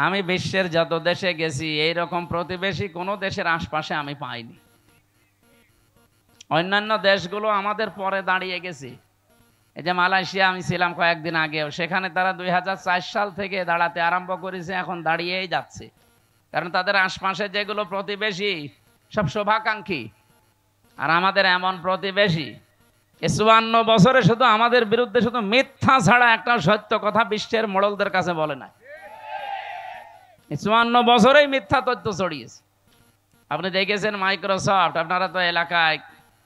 আমি বিশ্বের যত দেশে গেছি এইরকম প্রতিবেশী কোনো দেশের আশপাশে আমি পাইনি। অন্যান্য দেশগুলো আমাদের পরে দাঁড়িয়ে গেছে। এই যে মালয়েশিয়া আমি ছিলাম কয়েকদিন আগেও, সেখানে তারা 2004 সাল থেকে দাঁড়াতে আরম্ভ করেছে, এখন দাঁড়িয়েই যাচ্ছে। কারণ তাদের আশপাশে যেগুলো প্রতিবেশী সব শুভাকাঙ্ক্ষী, আর আমাদের এমন প্রতিবেশী 54 বছরে শুধু আমাদের বিরুদ্ধে শুধু মিথ্যা ছাড়া একটা সত্য কথা বিশ্বের মোড়লদের কাছে বলে না। 54 বছরেই মিথ্যা তথ্য ছড়িয়েছে। আপনি দেখেছেন মাইক্রোসফট, আপনারা তো এলাকায়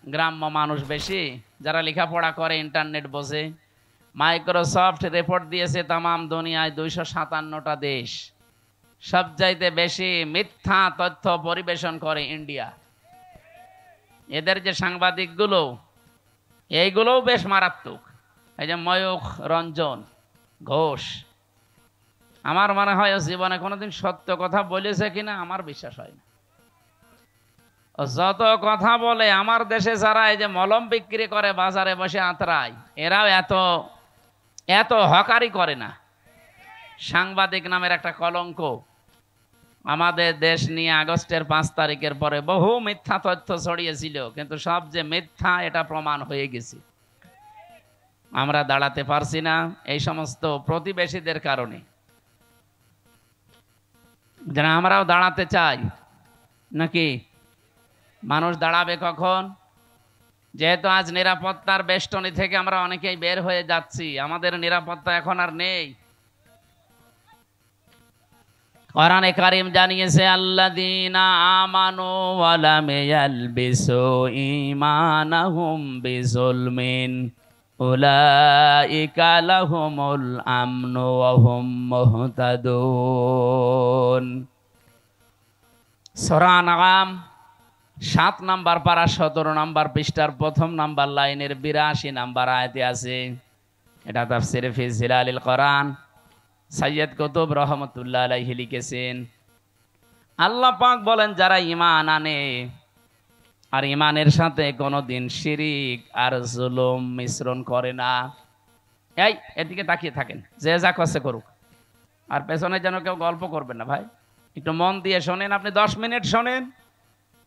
গ্রাম্য মানুষ বেশি, যারা লেখাপড়া করে ইন্টারনেট বোঝে, মাইক্রোসফট রিপোর্ট দিয়েছে তামাম দুনিয়ায় 257টা দেশ সবচাইতে বেশি মিথ্যা তথ্য পরিবেশন করে ইন্ডিয়া। এদের যে সাংবাদিকগুলো, এইগুলোও বেশ মারাত্মক। এই যে ময়ূখ রঞ্জন ঘোষ, আমার মনে হয় জীবনে কোনোদিন সত্য কথা বলেছে কিনা আমার বিশ্বাস হয় না। যত কথা বলে, আমার দেশে যারা এই যে মলম বিক্রি করে বাজারে বসে আঁতরায়, এরাও এত এত হকারি করে না। সাংবাদিক নামের একটা কলঙ্ক আমাদের দেশ নিয়ে আগস্টের 5 তারিখের পরে বহু মিথ্যা তথ্য ছড়িয়েছিল, কিন্তু সব যে মিথ্যা এটা প্রমাণ হয়ে গেছে। আমরা দাঁড়াতে পারছি না এই সমস্ত প্রতিবেশীদের কারণে। যারা আমরাও দাঁড়াতে চাই নাকি? মানুষ দাঁড়াবে কখন? যেহেতু আজ নিরাপত্তার বেষ্টনী থেকে আমরা অনেকেই বের হয়ে যাচ্ছি, আমাদের নিরাপত্তা এখন আর নেই। কোরআনে কারীম জানিয়েছে, আল্লাযীনা আমানু ওয়া লাম ইয়ালবিসু ঈমানাহুম বিযুলমিন উলাইকা লাহুমুল আমনু ওয়া হুম মুহতাদুন। সূরা আনআম 7 নাম্বার পারা 17 নাম্বার পৃষ্ঠার 1ম নাম্বার লাইনের 82 নাম্বার আয়াতে আছে। এটা তাফসীরে ফি জিলালিল কোরআন সৈয়দ কুতুব রহমতুল্লাহ আলাইহি লিখেছেন। আল্লাহ পাক বলেন, যারা ঈমান আনে আর ঈমানের সাথে কোনোদিন শিরিক আর জুলুম মিশ্রণ করে না। এই এদিকে তাকিয়ে থাকেন, যে যা করছে করুক, আর পেছনে যেন কেউ গল্প করবেন না ভাই। একটু মন দিয়ে শোনেন। আপনি 10 মিনিট শোনেন,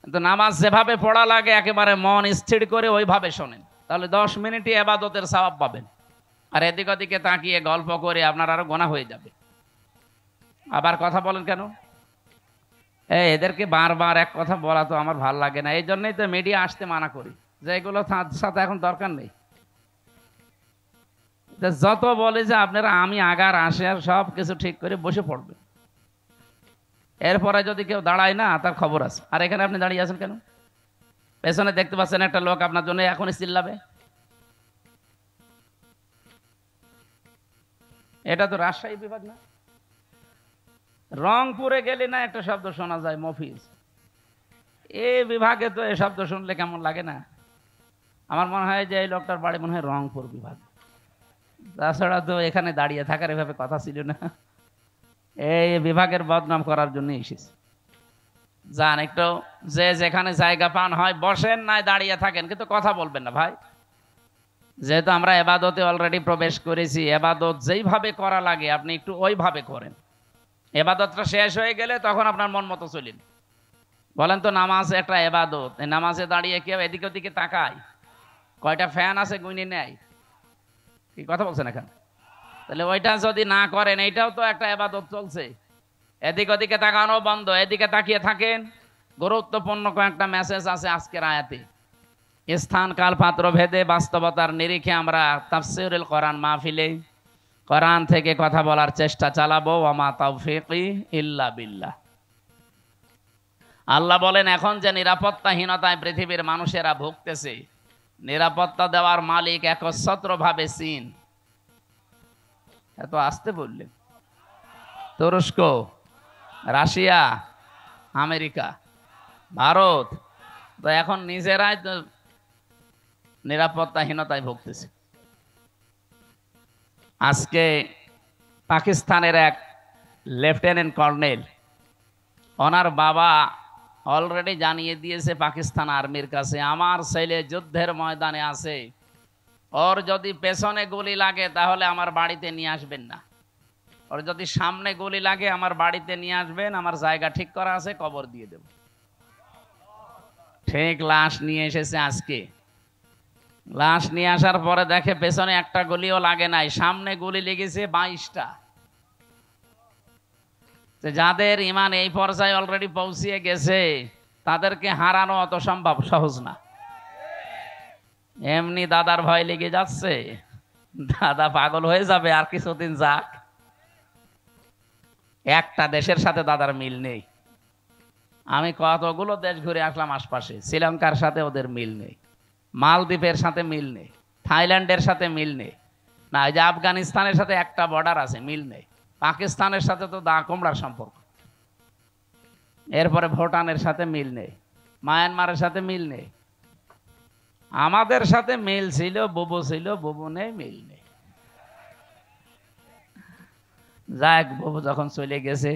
কিন্তু নামাজ যেভাবে পড়া লাগে একেবারে মন স্থির করে ওইভাবে শোনেন, তাহলে 10 মিনিটই ইবাদতের সওয়াব পাবেন। আর এদিক ওদিকে তাকিয়ে গল্প করে আপনার আরো গোনা হয়ে যাবে। আবার কথা বলেন কেন? এদেরকে বারবার এক কথা বলা তো আমার ভাল লাগে না। এই জন্যই তো মিডিয়া আসতে মানা করি, যে এগুলো সাথে এখন দরকার নেই। যত বলে যে আপনারা আমি আগার আসে আর সব কিছু ঠিক করে বসে পড়বে, এরপরে যদি কেউ দাঁড়ায় না তার খবর আছে। আর এখানে আপনি দাঁড়িয়ে আছেন কেন? পেছনে দেখতে পাচ্ছেন একটা লোক আপনার জন্য এখনই চিল্লাবে। এটা তো রাজশাহী বিভাগ না? রংপুরে গেলে না একটা শব্দ শোনা যায়, মফিজ। এই বিভাগে তো এই শব্দ শুনলে কেমন লাগে না? আমার মনে হয় যে এই লোকটার বাড়ি মনে হয় রংপুর বিভাগ। তাছাড়া তো এখানে দাঁড়িয়ে থাকার এভাবে কথা ছিল না। এই বিভাগের বদনাম করার জন্য এসেছে। যান একটু, যে যেখানে জায়গা পান হয় বসেন, নাই দাঁড়িয়ে থাকেন, কিন্তু কথা বলবেন না ভাই। যেহেতু আমরা এবাদতে অলরেডি প্রবেশ করেছি, এবাদত যেইভাবে করা লাগে আপনি একটু ওইভাবে করেন। এবাদতটা শেষ হয়ে গেলে তখন আপনার মন মতো চলেন। বলেন তো, নামাজ একটা এবাদত, এই নামাজে দাঁড়িয়ে কেউ এদিকে ওদিকে তাকায়? কয়টা ফ্যান আছে গুইনে নেয়? কি কথা বলছেন এখানে? তাহলে ওইটা যদি না করেন, এইটাও তো একটা এবাদত চলছে। এদিক ওদিকে তাকানো বন্ধ, এদিকে তাকিয়ে থাকেন। গুরুত্বপূর্ণ কয়েকটা মেসেজ আছে আজকের আয়াতে। স্থান কাল পাত্র ভেদে বাস্তবতার নিরিখে আমরা তাফসীরুল কোরআন মাহফিলে কোরআন থেকে কথা বলার চেষ্টা চালাবো। ওয়া মা তাওফীকি ইল্লা বিল্লাহ। আল্লাহ বলেন, এখন যে নিরাপত্তাহীনতায় পৃথিবীর মানুষেরা ভুগতেছে, নিরাপত্তা দেওয়ার মালিক একচ্ছত্রভাবে চীন। এত আসতে বললেন? তুরস্ক, রাশিয়া, আমেরিকা, ভারত তো এখন নিজেরাই তো নিরাপত্তাহীনতায় ভুগতেছে। আজকে পাকিস্তানের এক লেফটেন্যান্ট কর্নেল, ওনার বাবা অলরেডি জানিয়ে দিয়েছে পাকিস্তান আর্মির কাছে, আমার ছেলে যুদ্ধের ময়দানে আছে, ওর যদি পেছনে গুলি লাগে তাহলে আমার বাড়িতে নিয়ে আসবেন না। ওর যদি সামনে গুলি লাগে আমার বাড়িতে নিয়ে আসবেন, আমার জায়গা ঠিক করা আছে, কবর দিয়ে দেব। ঠিক লাশ নিয়ে এসেছে আজকে। লাশ নিয়ে আসার পরে দেখে পেছনে একটা গুলিও লাগে নাই, সামনে গুলি লেগেছে 22টা। যাদের ইমান এই পর্যায়ে অলরেডি পৌঁছিয়ে গেছে তাদেরকে হারানো অত সম্ভব সহজ না। এমনি দাদার ভয় লেগে যাচ্ছে, দাদা পাগল হয়ে যাবে আর কিছুদিন যাক। একটা দেশের সাথে দাদার মিল নেই। আমি কতগুলো দেশ ঘুরে আসলাম আশপাশে, শ্রীলঙ্কার সাথে ওদের মিল নেই, মালদ্বীপের সাথে মিল নেই, থাইল্যান্ডের সাথে মিল নেই, না এই যে আফগানিস্তানের সাথে একটা বর্ডার আছে, মিল নেই। পাকিস্তানের সাথে তো দা কুমড়ার সম্পর্ক। এরপরে ভুটানের সাথে মিল নেই, মায়ানমারের সাথে মিল নেই। আমাদের সাথে মিল ছিল, বুবু ছিল, বুবু নেই, মিল নেই। যাক, বুবু যখন চলে গেছে,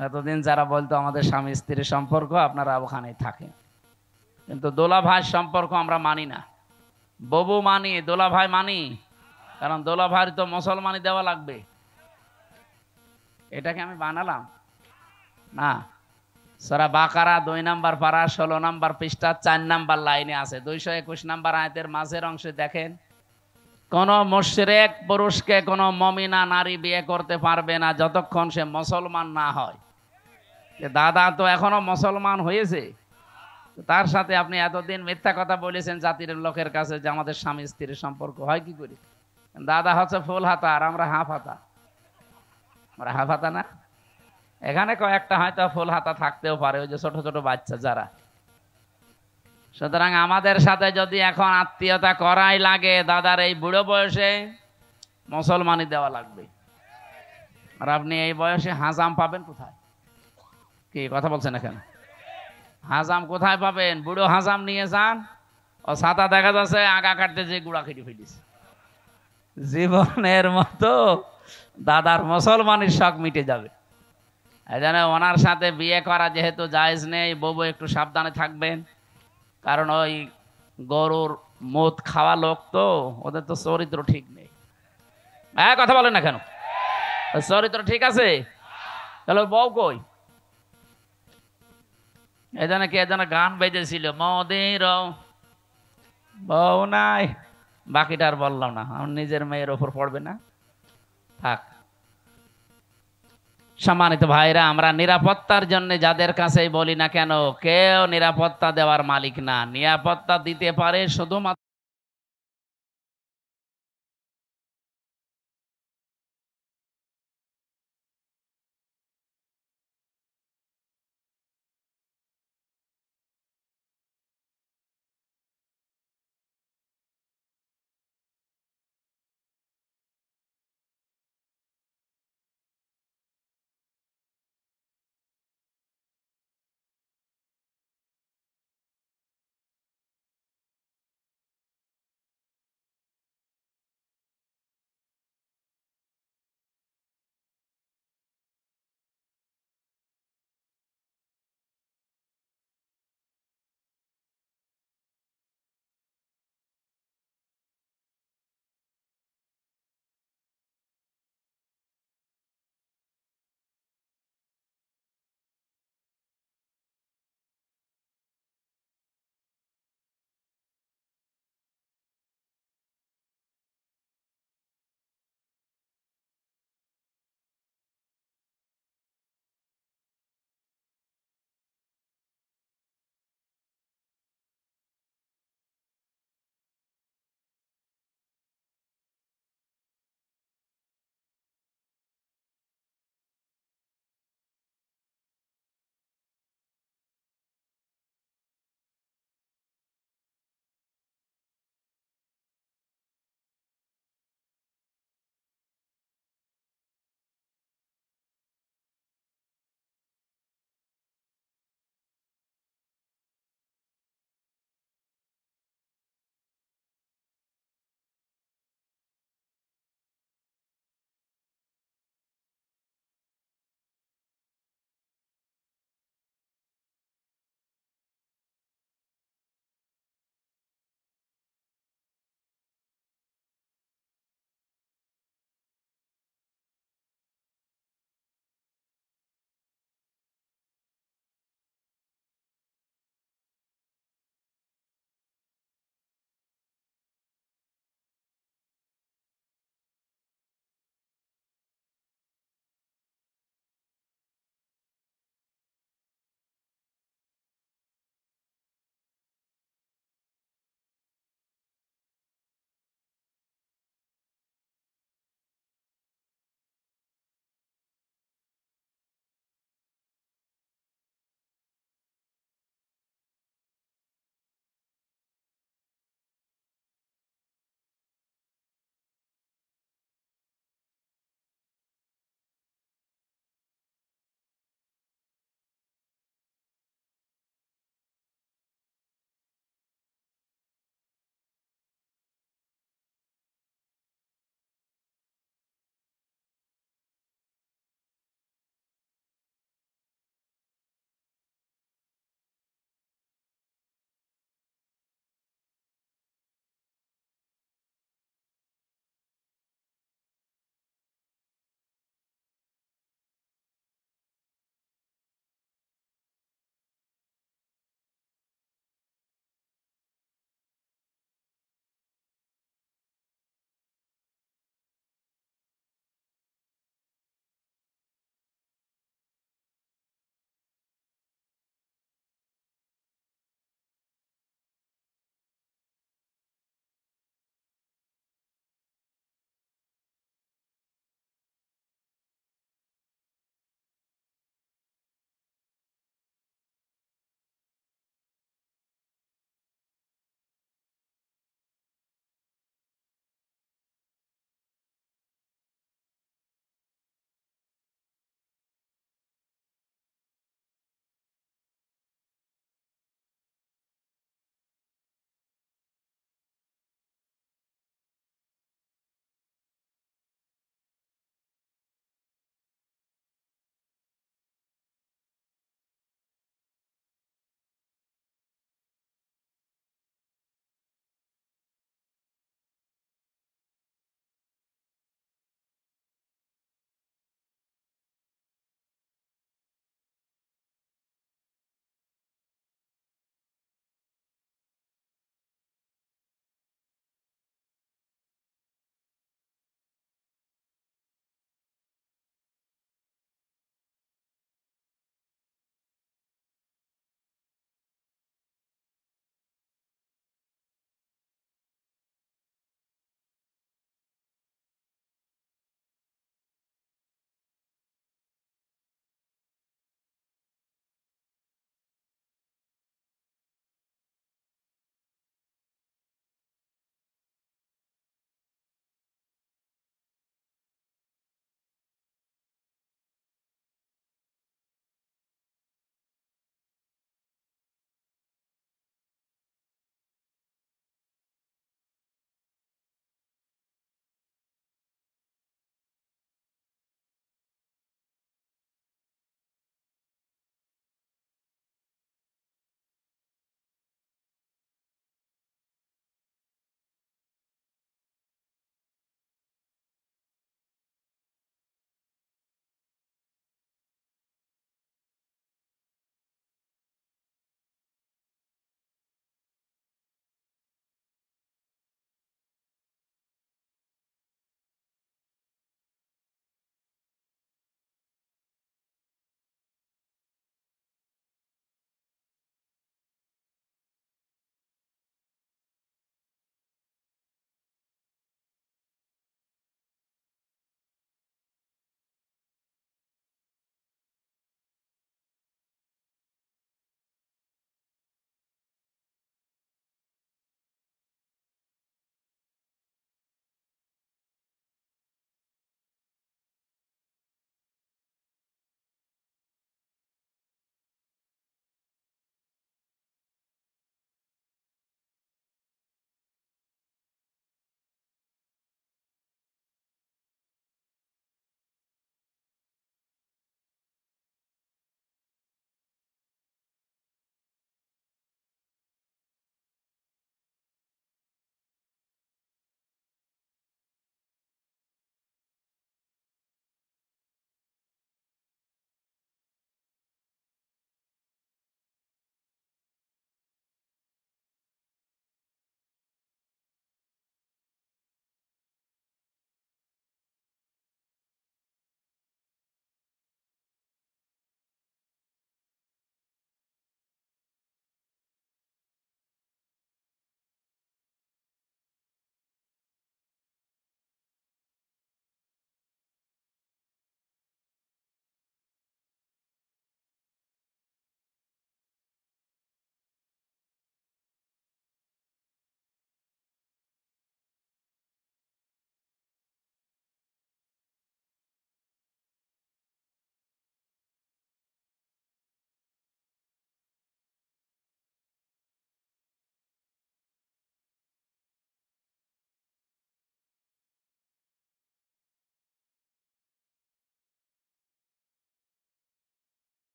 এতদিন যারা বলতো আমাদের স্বামী স্ত্রীর সম্পর্ক আপনারা ওখানেই থাকেন, কিন্তু দোলা ভাইয়ের সম্পর্ক আমরা মানি না। বুবু মানি, দোলা ভাই মানি, কারণ দোলা ভাইয়ের তো মুসলমানি দেওয়া লাগবে। এটাকে আমি বানালাম না। সূরা বাকারা 2 নম্বর পারা 16 নম্বর পৃষ্ঠা 4 নম্বর লাইনে আছে, 221 নম্বর আয়াতের মাঝের অংশে দেখেন, কোন মুশরিক পুরুষকে কোন মুমিনা নারী বিয়ে করতে পারবে না যতক্ষণ সে মুসলমান না হয়। দাদা তো এখনো মুসলমান হয়েছে, তার সাথে আপনি এতদিন মিথ্যা কথা বলেছেন জাতির লোকের কাছে যে আমাদের স্বামী স্ত্রীর সম্পর্ক হয় কি করে। দাদা হচ্ছে ফুল হাতা আর আমরা হাফ হাতা। আমরা হাফ হাতা না, এখানে কয়েকটা হয়তো ফুল হাতা থাকতেও পারে, ওই যে ছোট ছোট বাচ্চা যারা। সুতরাং আমাদের সাথে যদি এখন আত্মীয়তা করাই লাগে, দাদার এই বুড়ো বয়সে মুসলমানি দেওয়া লাগবে। আর আপনি এই বয়সে হাজাম পাবেন কোথায়? কি কথা বলছেন এখানে? হাজাম কোথায় পাবেন? বুড়ো হাজাম নিয়ে যান, ও ছাতা দেখা যাচ্ছে আগা কাটতে যে গুড়া খেটে ফেলিছে। জীবনের মতো দাদার মুসলমানের শখ মিটে যাবে। এই জন্য ওনার সাথে বিয়ে করা যেহেতু জায়েজ নেই, বউ একটু সাবধানে থাকবেন, কারণ ওই গরুর মদ খাওয়া লোক তো, ওদের তো চরিত্র ঠিক নেই। হ্যাঁ, কথা বলেন না কেন? চরিত্র ঠিক আছে? তাহলে বউ কই? এই জন্য কে যেন গান বেজেছিল, মদের বউ নাই, বাকিটা আর বললাম না, আমার নিজের মেয়ের ওপর পড়বে না, থাক। সম্মানিত ভাইরা, আমরা নিরাপত্তার জন্য যাদের কাছেই বলি না কেন, কেউ নিরাপত্তা দেওয়ার মালিক না। নিরাপত্তা দিতে পারে শুধুমাত্র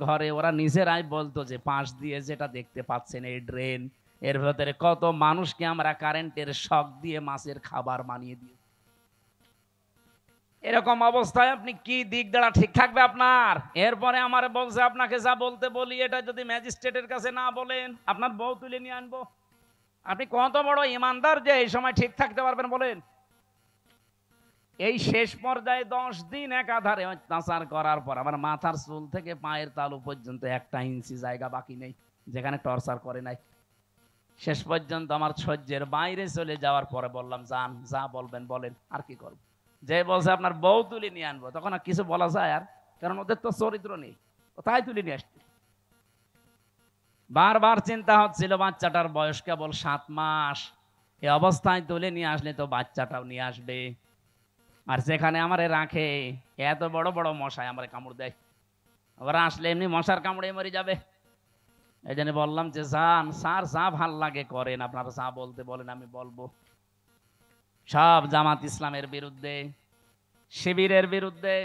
ঘরে ওরা নিজেরাই বলতো যে পাশ দিয়ে যেটা দেখতে পাচ্ছেন এই ড্রেন, এর ভেতরে কত মানুষকে আমরা কারেন্টের শক দিয়ে মাছের খাবার বানিয়ে দিই। এরকম অবস্থায় আপনি কি দিক দ্বারা ঠিক থাকবে আপনার? এরপরে আমার বলছে আপনাকে যা বলতে বলি এটা যদি ম্যাজিস্ট্রেটের কাছে না বলেন আপনার বউ তুলে নিয়ে আনবো। আপনি কত বড় ইমানদার যে এই সময় ঠিক থাকতে পারবেন বলেন? এই শেষ পর্যায়ে 10 দিন একাধারে অত্যাচার করার পর আমার মাথার চুল থেকে পায়ের তালু পর্যন্ত 1 ইঞ্চি জায়গা বাকি নেই যেখানে টর্চার করে নাই। শেষ পর্যন্ত আমার সহ্যের বাইরে চলে যাওয়ার পরে বললাম, যান যা বলবেন বলেন, আর কি করব। যে বলছে আপনার বউ তুলে নিয়ে আনবো, তখন আর কিছু বলা যায়? আর কারণ ওদের তো চরিত্র নেই, কোথায় তুলে নিয়ে আসছে। বারবার চিন্তা হচ্ছিল বাচ্চাটার বয়স কেবল 7 মাস, এই অবস্থায় তুলে নিয়ে আসলে তো বাচ্চাটাও নিয়ে আসবে, আর যেখানে আমারে রাখে এত বড় বড় মশাই আমারে কামড় দেয়, ওরা আসলে এমনি মশার কামড়ে মরে যাবে। এই জন্য বললাম যে যান স্যার, যা ভাল লাগে করেন, আপনারা যা বলতে বলেন আমি বলবো। সব জামাত ইসলামের বিরুদ্ধে, শিবিরের বিরুদ্ধে,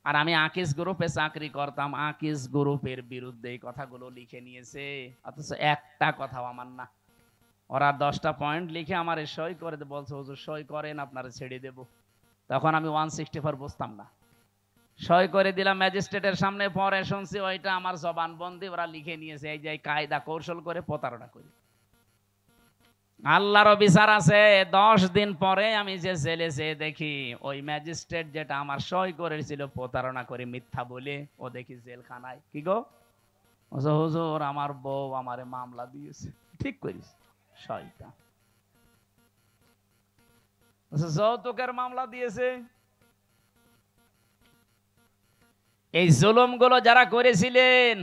আর আমি আকিস গ্রুপে চাকরি করতাম, আকিস গ্রুপের বিরুদ্ধে এই কথাগুলো লিখে নিয়েছে, অথচ একটা কথাও আমার না। ওরা 10টা পয়েন্ট লিখে আমার সই করে বলছে হুজুর সই করেন আপনারা ছেড়ে দেব। তখন আমি 164 বুঝতাম না, সই করে দিলাম ম্যাজিস্ট্রেটের সামনে। পরে শুনছি ওইটা আমার জবানবন্দি, ওরা লিখে নিয়েছে এই যে কায়দা কৌশল করে প্রতারণা করি। আল্লাহরও বিচার আছে। 10 দিন পরে আমি যে জেলে যেয়ে দেখি ওই ম্যাজিস্ট্রেট যেটা আমার সই করেছিল প্রতারণা করে মিথ্যা বলে, ও দেখি জেলখানায়। কি গো হুজুর, আমার বউ আমারে মামলা দিয়েছে। ঠিক করিস, শয়তান, যৌতুকের মামলা দিয়েছে। এই জুলুম গুলো যারা করেছিলেন,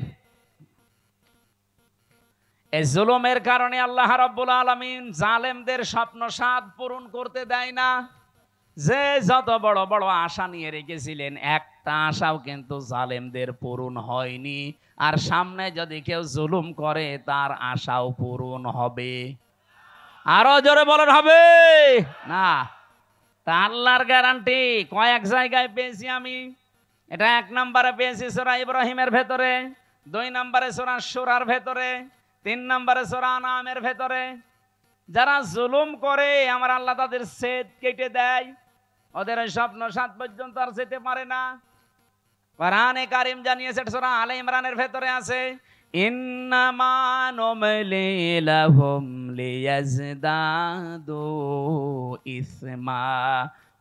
এই জুলুমের কারণে আল্লাহ রাব্বুল আলামিন জালেমদের স্বপ্ন সাধ পূরণ করতে দেয় না। যে যত বড় বড় আশা নিয়ে রেখেছিলেন, একটা আশাও কিন্তু জালেমদের পূরণ হয়নি। আর সামনে যদি কেউ জুলুম করে তার আশাও পূরণ হবে। আরো জোরে বলেন, হবে না? তা আল্লাহর গ্যারান্টি কয়েক জায়গায় পেয়েছি আমি। এটা 1 নম্বরে পেয়েছি সূরা ইব্রাহিমের ভেতরে, 2 নম্বরে সূরা শুরার ভেতরে, 3 নম্বরে সূরা আনামের ভেতরে। যারা জুলুম করে আমার আল্লাহ তাদের সেদ কেটে দেয়, ওদের স্বপ্ন সাত পর্যন্ত আর যেতে পারে না। কোরআনে কারীম জানিয়েছে, সূরা আলে ইমরানের ভেতরে আছে, ইন্নামা নুমলি লাহুম লিয়াজদাদু ইসমা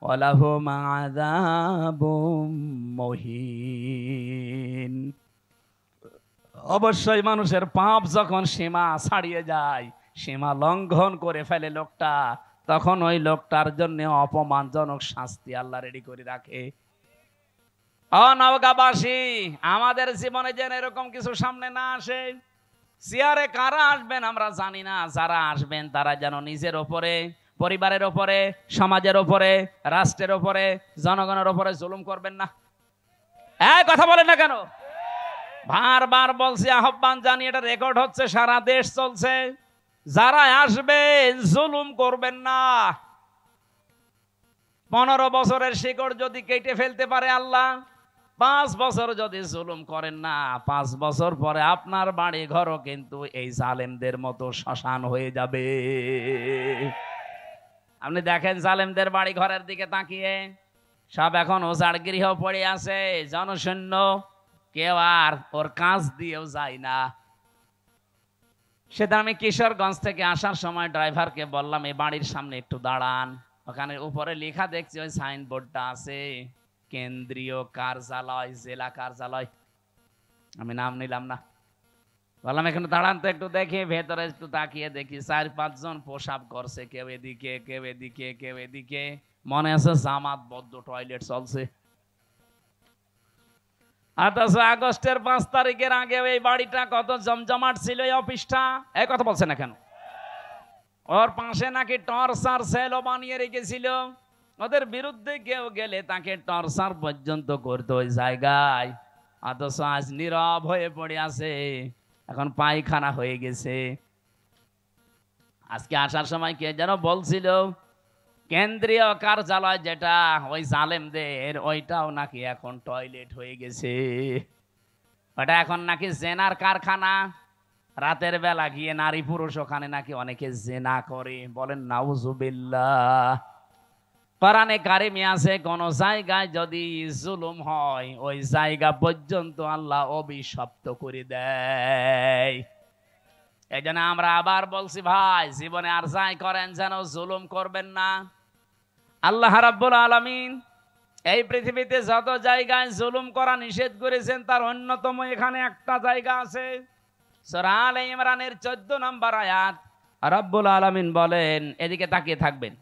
ওয়া লাহুম আযাবুম মুহিন। অবশ্যই মানুষের পাপ যখন সীমা ছাড়িয়ে যায়, সীমা লঙ্ঘন করে ফেলে লোকটা, তখন ওই লোকটার জন্য অপমানজনক শাস্তি আল্লাহ রেডি করে রাখে। নওগাঁবাসী, আমাদের জীবনে যেন এরকম কিছু সামনে না আসে। চেয়ারে কারা আসবেন আমরা জানি না, যারা আসবেন তারা যেন নিজের ওপরে, পরিবারের ওপরে, সমাজের ওপরে, রাষ্ট্রের ওপরে, জনগণের ওপরে জুলুম করবেন না। এই কথা বলেন না কেন? বারবার বলছি, আহ্বান জানি, এটা রেকর্ড হচ্ছে, সারা দেশ চলছে। যারা আসবেন জুলুম করবেন না। 15 বছরের শিকড় যদি কেটে ফেলতে পারে আল্লাহ, 5 বছর যদি জুলুম করেন না, 5 বছর পরে আপনার বাড়ি ঘরও কিন্তু এই জালেমদের মতো শ্মশান হয়ে যাবে। আপনি দেখেন জালেমদের বাড়ি ঘরের দিকে তাকিয়ে, সব এখন ওজাড় গৃহ পড়ে আছে, জনশূন্য, কেউ আর ওর কাজ দিয়েও যায় না। সেটা আমি কিশোরগঞ্জ থেকে আসার সময় ড্রাইভারকে বললাম এই বাড়ির সামনে একটু দাঁড়ান, ওখানে উপরে লেখা দেখছি, ওই সাইনবোর্ডটা আছে কেন্দ্রীয় কার্যালয়, জেলা কার্যালয়। আমি নাম নিলাম না, বললাম এখানে দাঁড়ান তো একটু দেখি। ভেতরে একটু তাকিয়ে দেখি 4-5 জন প্রসাব করছে, কেউ এদিকে কেউ এদিকে কেউ এদিকে। মনে আছে জামাত বদ্ধ টয়লেট চলছে। অথচ আগস্টের 5 তারিখের আগে এই বাড়িটা কত জমজমাট ছিল, এই অফিসটা। এই কথা বলছে না কেন? ওর পাশে নাকি টর্চার সেলও বানিয়ে রেখেছিল, ওদের বিরুদ্ধে কেউ গেলে তাকে টর্চার পর্যন্ত করতো ওই জায়গায়। অথচ আজ নীরব হয়ে পড়ে আছে, এখন পায়খানা হয়ে গেছে। আজকে আসার সময় কে যেন বলছিল কেন্দ্রীয় কার্যালয় যেটা ওই জালেমদের, ওইটাও নাকি এখন টয়লেট হয়ে গেছে। ওটা এখন নাকি জেনার কারখানা। রাতের বেলা গিয়ে নারী পুরুষ ওখানে নাকি অনেকে জেনা করে, বলেন নাউজুবিল্লাহ। কোরআনে কারিমে আছে কোন জায়গায় যদি জুলুম হয় ওই জায়গা পর্যন্ত আল্লাহ অভিশপ্ত করে দেয়। এই জন্য আমরা আবার বলছি ভাই, জীবনে আর যাই করেন যেন জুলুম করবেন না। আল্লাহ রাব্বুল আলামিন এই পৃথিবীতে যত জায়গায় জুলুম করা নিষেধ করেছেন তার অন্যতম এখানে একটা জায়গা আছে। সূরা আলে ইমরানের 14 নম্বর আয়াত রাব্বুল আলামিন বলেন, এদিকে তাকিয়ে থাকবেন,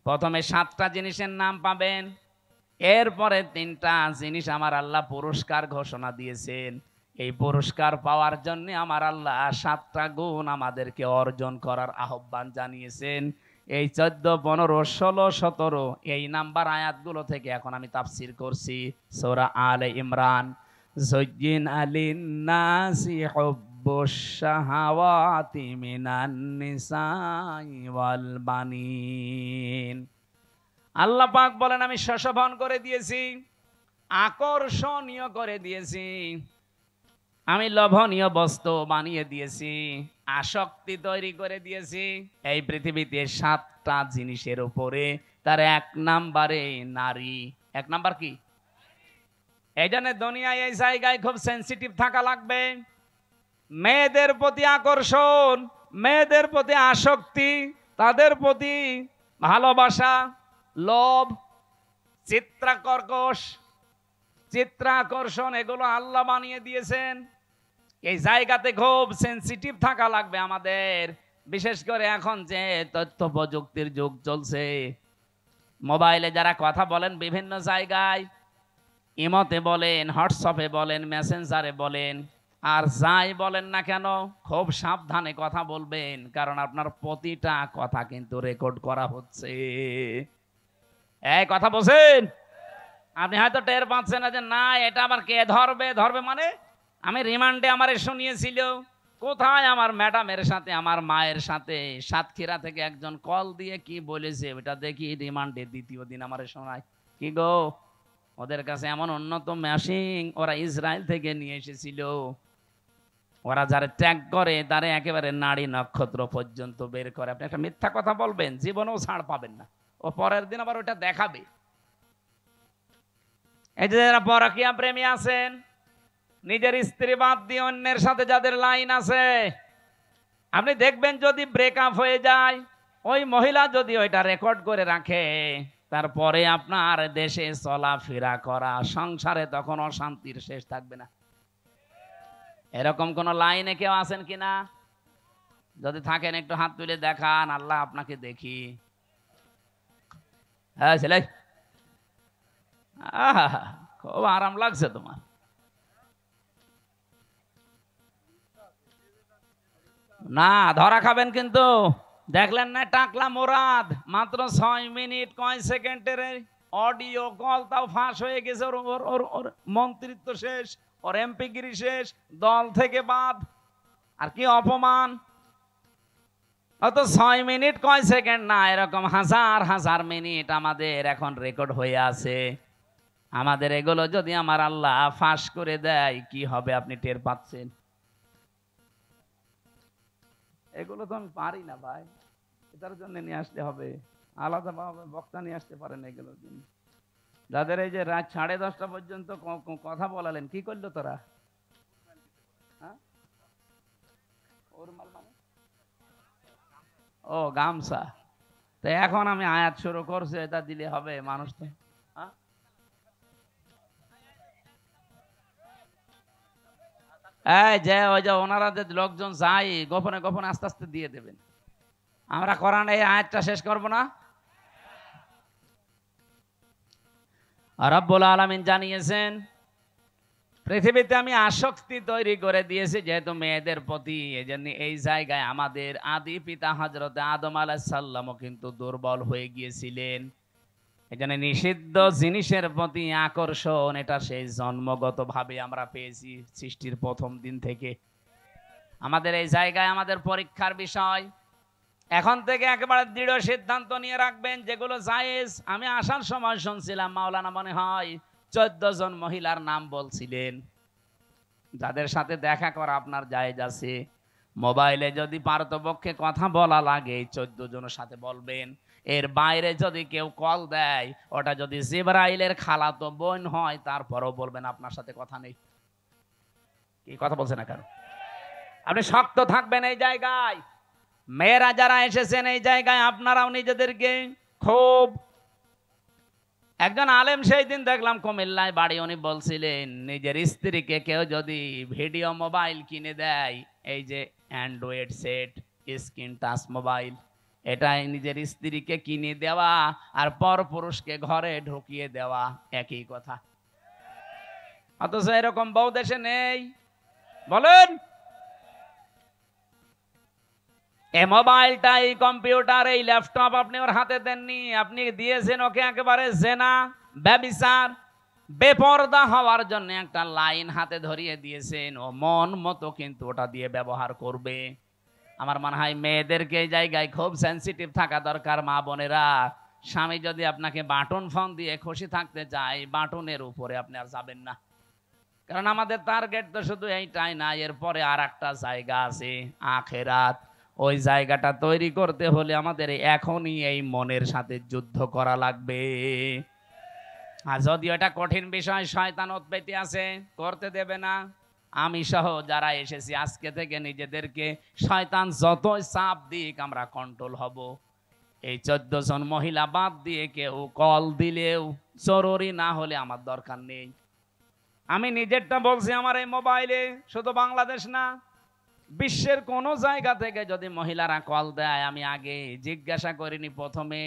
প্রথমে 7টা জিনিসের নাম পাবেন, এরপরে 3টা জিনিস আমার আল্লাহ পুরস্কার ঘোষণা দিয়েছেন। এই পুরস্কার পাওয়ার জন্য আমার আল্লাহ 7টা গুণ আমাদেরকে অর্জন করার আহ্বান জানিয়েছেন। এই 14, 15, 16, 17 এই নাম্বার আয়াতগুলো থেকে এখন আমি তাফসীর করছি। সূরা আলে ইমরান, যুজ্জিনা লিন-নাসি হুব্বুশ শাহাওয়াতি মিনান নিসাই ওয়াল বানিন। আল্লাহ পাক বলেন, আমি শোভন করে দিয়েছি, আকর্ষণীয় করে দিয়েছি, আমি লোভনীয় বস্তু বানিয়ে দিয়েছি, আসক্তি তৈরি করে দিয়েছি এই পৃথিবীতে 7টা জিনিসের উপরে। তার 1 নম্বরে নারী। 1 নাম্বার কি? এই জন্য দুনিয়ায় এই জায়গায় খুব সেন্সিটিভ থাকা লাগবে। মেয়েদের প্রতি আকর্ষণ, মেয়েদের প্রতি আসক্তি, তাদের প্রতি ভালোবাসা, লোভ, চিত্রাকর্ষণ এগুলো আল্লাহ বানিয়ে দিয়েছেন। এই জায়গাতে খুব সেন্সিটিভ থাকা লাগবে আমাদের। বিশেষ করে এখন যে তথ্য প্রযুক্তির যুগ চলছে, মোবাইলে যারা কথা বলেন বিভিন্ন জায়গায়, ইমোতে বলেন, হোয়াটসঅ্যাপে বলেন, মেসেঞ্জারে বলেন, আর যাই বলেন না কেন খুব সাবধানে কথা বলবেন, কারণ আপনার প্রতিটা কথা কিন্তু রেকর্ড করা হচ্ছে। এই কথা বলছেন, আপনি হয়তো টের পাচ্ছেন না যে না এটা আবার কে ধরবে মানে আমি রিমান্ডে আমার শুনিয়েছিল, কোথায় আমার ম্যাডামের সাথে আমার মায়ের সাথে সাতক্ষীরা থেকে একজন কল দিয়ে কি বলেছে ওটা দেখি রিমান্ডে 2য় দিন আমার শোনায়। কি গো, ওদের কাছে এমন উন্নত মেশিন ওরা ইসরায়েল থেকে নিয়ে এসেছিল, ওরা যারা ট্যাগ করে তারা একেবারে নাড়ি নক্ষত্র পর্যন্ত বের করে। আপনি একটা মিথ্যা কথা বলবেন, জীবনেও ছাড় পাবেন না, ও পরের দিন আবার ওটা দেখাবে। এই যে যারা পরকীয়া প্রেমী আছেন, নিজের স্ত্রী বাদ দিয়ে অন্যের সাথে যাদের লাইন আছে, আপনি দেখবেন যদি ব্রেকআপ হয়ে যায়, ওই মহিলা যদি ওইটা রেকর্ড করে রাখে, তারপরে আপনার দেশে চলাফেরা করা, সংসারে তখন অশান্তির শেষ থাকবে না। এরকম কোন লাইনে কেউ আছেন কিনা? যদি থাকেন একটু হাত তুলে দেখান, আল্লাহ আপনাকে দেখি। হ্যাঁ ছেলে, খুব আরাম লাগছে তোমার। না ধরা খাবেন কিন্তু। দেখলেন না টাকলা মোরাদ মাত্র 6 মিনিট কয় সেকেন্ডের অডিও কল, তাও ফাঁস হয়ে গেছে। ওর মন্ত্রিত্ব শেষ, ওর এমপিগিরি শেষ, দল থেকে বাদ। আর কি অপমান! অত 6 মিনিট কয় সেকেন্ড না, এরকম হাজার হাজার মিনিট আমাদের এখন রেকর্ড হয়ে আছে। আমাদের এগুলো যদি আমার আল্লাহ ফাঁস করে দেয় কি হবে আপনি টের পাচ্ছেন? এগুলো তো আমি পারি না ভাই, এটার জন্য নিয়ে আসতে হবে আলাদাভাবে বক্তা নিয়ে আসতে পারেন এগুলোর জন্য। যাদের এই যে রাত 10:30 পর্যন্ত কথা বলালেন, কি করলো তোরা? ও গামছা, তো এখন আমি আয়াত শুরু করছি, এটা দিলে হবে মানুষ তো। এই যে ওই যে ওনারা যে লোকজন যাই গোপনে গোপনে আস্তে আস্তে দিয়ে দেবেন। আমরা কোরআন এই আয়াতটা শেষ করব না? রব্বুল আলামিন জানিয়েছেন পৃথিবীতে আমি আসক্তি তৈরি করে দিয়েছি যেহেতু মেয়েদের প্রতি, এজন্য এই জায়গায় আমাদের আদি পিতা হযরত আদম আলাইহিস সালামও কিন্তু দুর্বল হয়ে গিয়েছিলেন। এজন্য নিষিদ্ধ জিনিসের প্রতি আকর্ষণ এটা সেই জন্মগতভাবে আমরা পেয়েছি সৃষ্টির প্রথম দিন থেকে। আমাদের এই জায়গায় আমাদের পরীক্ষার বিষয়। এখন থেকে একেবারে দৃঢ় সিদ্ধান্ত নিয়ে রাখবেন যেগুলো জায়েজ। আমি আসার সময় শুনছিলাম মাওলানা মনে হয় 14 জন মহিলার নাম বলছিলেন, যাদের সাথে দেখা করা আপনার জায়েজ আছে, মোবাইলে যদি পারতপক্ষে কথা বলা লাগে 14 জনের সাথে বলবেন। এর বাইরে যদি কেউ কল দেয়, ওটা যদি জিবরাইলের খালাতো বোন হয়, তারপরেও বলবেন আপনার সাথে কথা নেই। কি কথা বলছেন না কেন? আপনি শক্ত থাকবেন এই জায়গায়। মেয়েরা যারা এসেছেন এই জায়গায়, আপনারাও নিজেদেরকে খুব, একজন আলেম সেই দিন দেখলাম কুমিল্লায় বাড়ি, উনি বলছিলেন নিজের স্ত্রীকে কেউ যদি ভিডিও মোবাইল কিনে দেয়, এই যে Android set, screen touch mobile, এটাই নিজের স্ত্রীকে কিনে দেওয়া আর পর পুরুষকে ঘরে ঢুকিয়ে দেওয়া একই কথা। অথচ এরকম বউ দেশে নেই। বলেন, এই মোবাইলটা, এই কম্পিউটার, এই ল্যাপটপ আপনি ওর হাতে দেননি, আপনি দিয়েছেন ওকে একেবারে জেনা, ব্যভিচার, বেপরদা হওয়ার জন্য একটা লাইন হাতে ধরিয়ে দিয়েছেন। ও মন মতো কিন্তু ওটা দিয়ে ব্যবহার করবে। আমার মনে হয় মেয়েদেরকে এই জায়গায় খুব সেন্সিটিভ থাকা দরকার। মা বোনেরা, স্বামী যদি আপনাকে বাটন ফোন দিয়ে খুশি থাকতে চায়, বাটনের উপরে আপনি আর যাবেন না। কারণ আমাদের টার্গেট তো শুধু এইটাই না, এরপরে আর একটা জায়গা আছে, আখেরাত। ওই জায়গাটা তৈরি করতে হলে আমাদের এখনই এই মনের সাথে যুদ্ধ করা লাগবে। আর যদিও এটা কঠিন বিষয়, শয়তান উৎপত্তি আছে, করতে দেবে না। আমি সহ যারা এসেছি আজকে থেকে নিজেদেরকে শয়তান যতই চাপ দিক আমরা কন্ট্রোল হব। এই 14 জন মহিলা বাদ দিয়ে কেউ কল দিলেও জরুরি না হলে আমার দরকার নেই। আমি নিজেরটা বলছি, আমার এই মোবাইলে শুধু বাংলাদেশ না, বিশ্বের কোন জায়গা থেকে যদি মহিলারা কল দেয়, আমি আগে জিজ্ঞাসা করিনি প্রথমে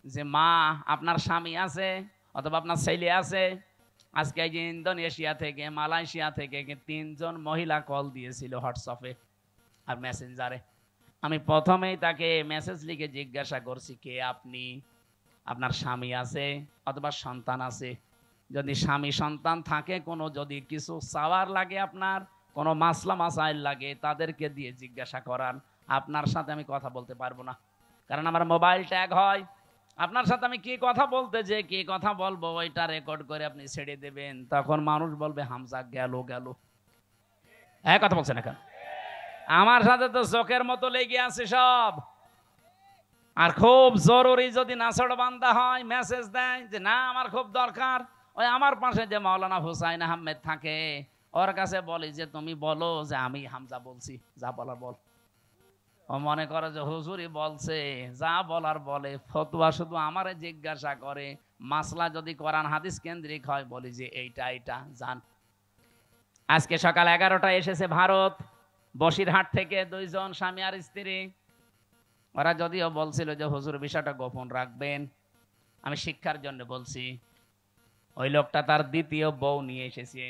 যে মা আপনার স্বামী আছে অথবা আপনার ছেলে আছে। আজকে এই যে ইন্দোনেশিয়া থেকে, মালয়েশিয়া থেকে 3 জন মহিলা কল দিয়েছিল হোয়াটসঅ্যাপে আর মেসেঞ্জারে। আমি প্রথমেই তাকে মেসেজ লিখে জিজ্ঞাসা করছি, কে আপনি, আপনার স্বামী আছে অথবা সন্তান আছে? যদি স্বামী সন্তান থাকে, কোনো যদি কিছু চাওয়ার লাগে, আপনার কোনো মাসলা মাসাইল লাগে, তাদেরকে দিয়ে জিজ্ঞাসা করান। আপনার সাথে আমি কথা বলতে পারবো না, কারণ আমার মোবাইল ট্যাগ হয়। আপনার সাথে আমি কি কথা বলতে যে কি কথা বলবো ওইটা রেকর্ড করে আপনি ছেড়ে দেবেন, তখন মানুষ বলবে হামজা গেল গেল। হ্যাঁ, কথা বলছেন না কেন? আমার সাথে তো চোখের মতো লেগে আছে সব। আর খুব জরুরি যদি নাছড় বান্দা হয়, মেসেজ দেয় যে না আমার খুব দরকার, ওই আমার পাশে যে মাওলানা হুসাইন আহমেদ থাকে, ওর কাছে বলি যে তুমি বলো যে আমি হামজা বলছি, যা বলার বল। ও মনে করে যে হুজুরি বলছে, যা বলার বলে। ফতোয়া শুধু আমারে জিজ্ঞাসা করে, মাসলা যদি কোরআন হাদিস কেন্দ্রিক হয় বলি যে এইটা এইটা জান। আজকে সকাল 11টায় এসেছে ভারত, বসিরহাট থেকে 2 জন স্বামী আর স্ত্রী। ওরা যদিও বলছিল যে হুজুর বিষয়টা গোপন রাখবেন, আমি শিক্ষার জন্য বলছি। ওই লোকটা তার দ্বিতীয় বউ নিয়ে এসেছে।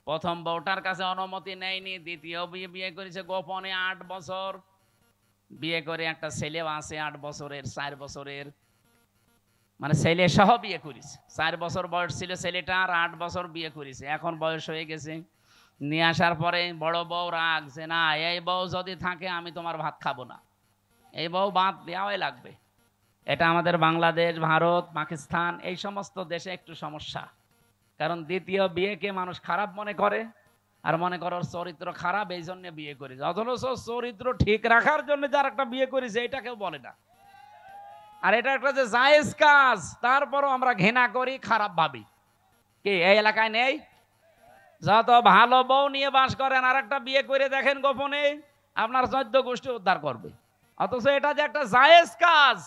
প্রথম বউটার কাছে অনুমতি নেয়নি, দ্বিতীয় বিয়ে করেছে গোপনে 8 বছর বিয়ে করে। একটা ছেলেও আছে 8 বছরের, 4 বছরের, মানে ছেলে সহ বিয়ে করেছে। 4 বছর বয়স ছিল ছেলেটা, আর 8 বছর বিয়ে করেছে। এখন বয়স হয়ে গেছে। নিয়ে আসার পরে বড় বউ রাগ যে না, এই বউ যদি থাকে আমি তোমার ভাত খাবো না, এই বউ বাদ দেওয়াই লাগবে। এটা আমাদের বাংলাদেশ, ভারত, পাকিস্তান এই সমস্ত দেশে একটু সমস্যা। কারণ দ্বিতীয় বিয়েকে মানুষ খারাপ মনে করে, আর মনে করো চরিত্র খারাপ, এই জন্য বিয়ে করেছে। অথচ চরিত্র ঠিক রাখার জন্য যার একটা বিয়ে করেছে, এটা কেউ বলে না। আর এটা একটা যে জায়েজ কাজ, তারপরও আমরা ঘৃণা করি, খারাপ ভাবি। কি এই এলাকায় নেই? যত ভালো বউ নিয়ে বাস করেন, আর একটা বিয়ে করে দেখেন গোপনে, আপনার 14 গোষ্ঠী উদ্ধার করবে। অথচ এটা যে একটা জায়েজ কাজ,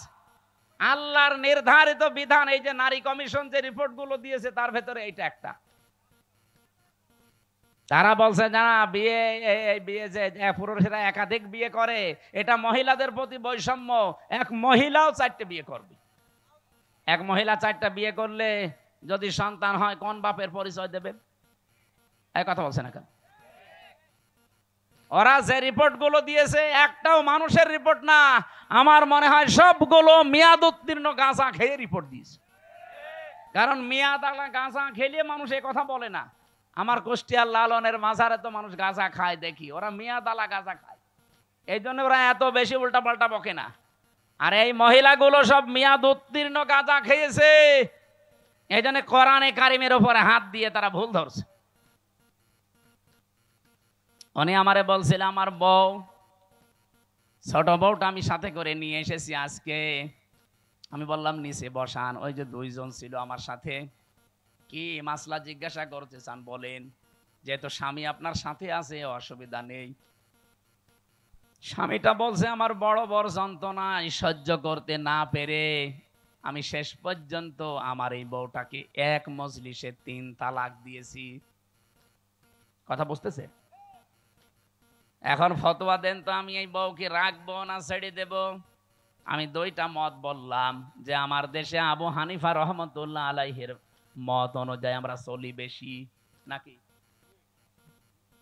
আল্লাহর নির্ধারিত বিধান। এই যে নারী কমিশন যে রিপোর্ট গুলো দিয়েছে, তার ভেতরে এইটা একটা। তারা বলছে না, বিয়ে বিয়ে যে পুরুষেরা একাধিক বিয়ে করে, এটা মহিলাদের প্রতি বৈষম্য। এক মহিলাও 4টে বিয়ে করবে। এক মহিলা 4টা বিয়ে করলে যদি সন্তান হয়, কোন বাপের পরিচয় দেবে? এই কথা বলছে না কেন? ওরা যে রিপোর্ট গুলো দিয়েছে, একটাও মানুষের রিপোর্ট না। আমার মনে হয় সবগুলো মেয়াদ উত্তীর্ণ গাঁজা খেয়ে রিপোর্ট দিয়েছে। কারণ মেয়াদ আলা গাঁজা খেলে মানুষ এ কথা বলে না। আমার কুষ্টিয়ার লালনের মাজারে তো মানুষ গাঁজা খায় দেখি, ওরা মেয়াদ আলা গাঁজা খায়, এই জন্য ওরা এত বেশি উল্টা পাল্টা বকে না। আর এই মহিলাগুলো সব মেয়াদ উত্তীর্ণ গাঁজা খেয়েছে, এই জন্য কোরআনে কারিমের উপরে হাত দিয়ে তারা ভুল ধরছে। উনি আমারে বলছিল আমার বউ, ছোট বউটা আমি সাথে করে নিয়ে এসেছি আজকে। আমি বললাম নিচে বসান। ওই যে দুইজন ছিল আমার সাথে। কি মাসলা জিজ্ঞাসা করতে চান বলেন? যেহেতু স্বামী আপনার সাথে আছে অসুবিধা নেই। স্বামীটা বলছে আমার বড় বড় যন্ত্রণা সহ্য করতে না পেরে আমি শেষ পর্যন্ত আমার এই বউটাকে এক মজলিসে 3 তালাক দিয়েছি। কথা বুঝতেছে? এখন ফতোয়া দেন তো, আমি এই বউকে রাখবো না ছেড়ে দেব? আমি 2টা মত বললাম যে আমার দেশে আবু হানিফা রহমতুল্লাহ আলাইহির মত অনুযায়ী আমরা চলি বেশি, নাকি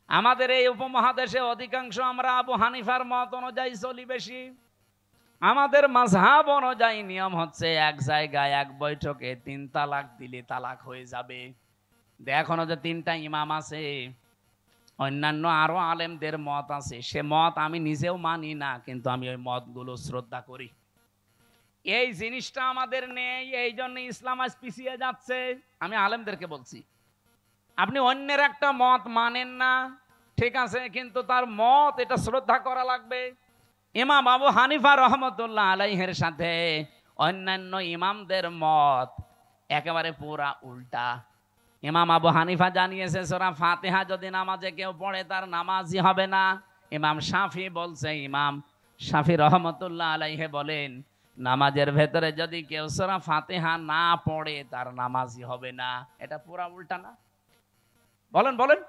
আমাদের এই উপমহাদেশে অধিকাংশ আমরা আবু হানিফার মত অনুযায়ী চলি বেশি। আমাদের মাযহাব অনুযায়ী নিয়ম হচ্ছে এক জায়গায় এক বৈঠকে 3 তালাক দিলে তালাক হয়ে যাবে। এখনো যে 3টা ইমাম আছে, অন্যান্য আরো আলেমদের মত আছে, সে মত আমি নিজেও মানি না, কিন্তু আমি ওই মতগুলো শ্রদ্ধা করি। এই জিনিসটা আমাদের নেই, এই জন্য ইসলাম আজ পিছিয়ে যাচ্ছে। আমি আলেমদেরকে বলছি, আপনি অন্যের একটা মত মানেন না, ঠিক আছে, কিন্তু তার মত এটা শ্রদ্ধা করা লাগবে। ইমাম আবু হানিফা রহমতুল্লাহ আলাইহির সাথে অন্যান্য ইমামদের মত একেবারে পুরা উল্টা। ইমাম আবু হানিফা জানিয়েছে সূরা ফাতিহা যদি নামাজে কেউ পড়ে তার নামাজই হবে না। ইমাম শাফি বলছে, ইমাম শাফি রহমতুল্লাহ আলাইহি বলেন নামাজের ভেতরে যদি কেউ সূরা ফাতিহা না পড়ে তার নামাজই হবে না। এটা পুরা উল্টা না? বলেন বলেন।